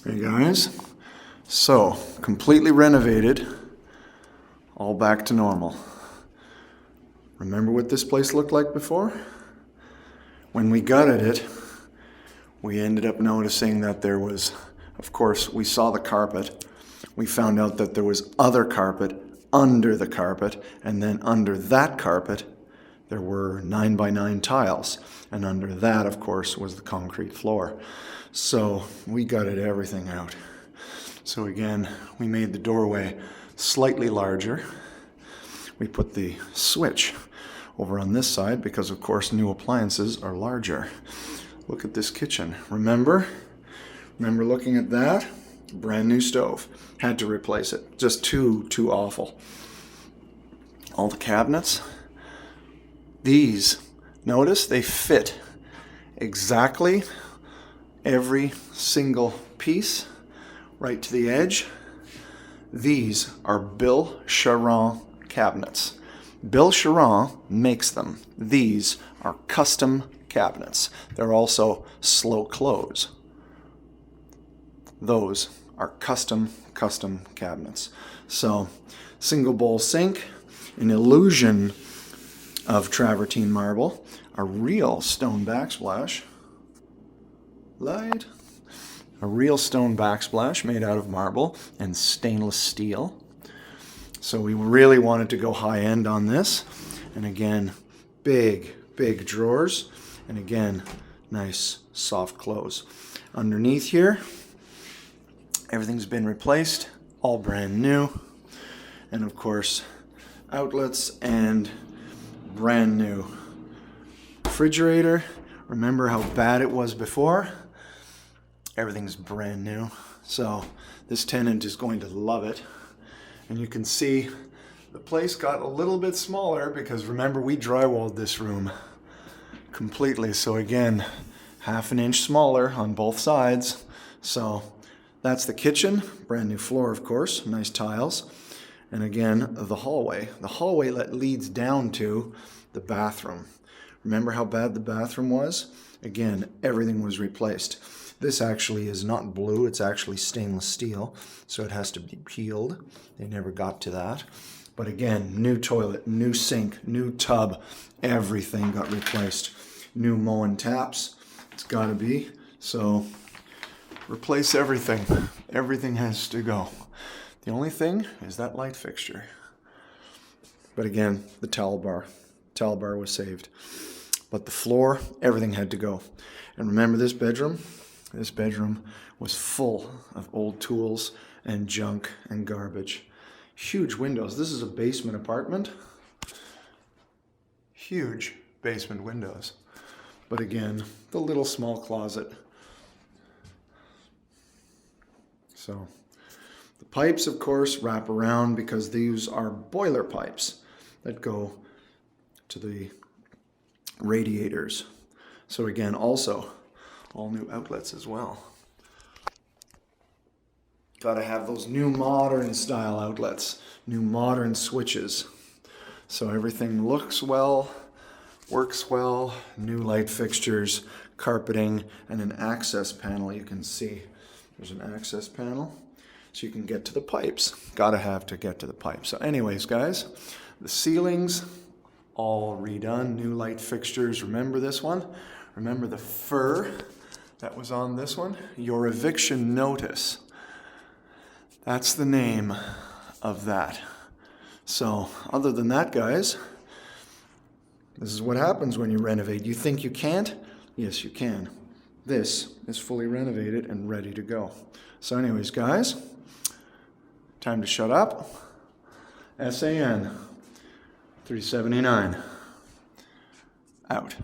Hey guys, so completely renovated, all back to normal. Remember what this place looked like before? When we gutted it, we ended up noticing that there was, of course, we saw the carpet. We found out that there was other carpet under the carpet, and then under that carpet, there were 9x9 tiles. And under that, of course, was the concrete floor. So we gutted everything out. So again, we made the doorway slightly larger. We put the switch over on this side because, of course, new appliances are larger. Look at this kitchen. Remember looking at that? Brand new stove. Had to replace it. Just too awful. All the cabinets. These, notice they fit exactly every single piece right to the edge. These are Bill Charon cabinets. Bill Charon makes them. These are custom cabinets. They're also slow close. Those are custom cabinets. So, single bowl sink, an illusion of travertine marble, a real stone backsplash, a real stone backsplash made out of marble and stainless steel. So we really wanted to go high end on this. And again, big drawers. And again, nice soft close. Underneath here, everything's been replaced, all brand new. And of course, outlets and brand new refrigerator. Remember how bad it was before? Everything's brand new. So this tenant is going to love it. And you can see the place got a little bit smaller because remember we drywalled this room completely. So again, 1/2 inch smaller on both sides. So that's the kitchen, brand new floor of course, nice tiles. And again, the hallway. The hallway that leads down to the bathroom. Remember how bad the bathroom was? Again, everything was replaced. This actually is not blue, it's actually stainless steel, so it has to be peeled. They never got to that. But again, new toilet, new sink, new tub, everything got replaced. New Moen taps, it's gotta be. So, replace everything. Everything has to go. The only thing is that light fixture. But again, the towel bar was saved. But the floor, everything had to go. And remember this bedroom? This bedroom was full of old tools and junk and garbage. Huge windows. This is a basement apartment. Huge basement windows. But again, the little small closet. So the pipes, of course, wrap around because these are boiler pipes that go to the radiators. So again, also all new outlets as well. Gotta have those new modern style outlets, new modern switches. So everything looks well, works well, new light fixtures, carpeting, and an access panel you can see. There's an access panel so you can get to the pipes. Gotta have to get to the pipes. So anyways, guys, the ceilings all redone, new light fixtures. Remember this one? Remember the fur that was on this one? Your eviction notice. That's the name of that. So other than that, guys, this is what happens when you renovate. You think you can't? Yes, you can. This is fully renovated and ready to go. So anyways, guys, time to shut up. SAN 379 out.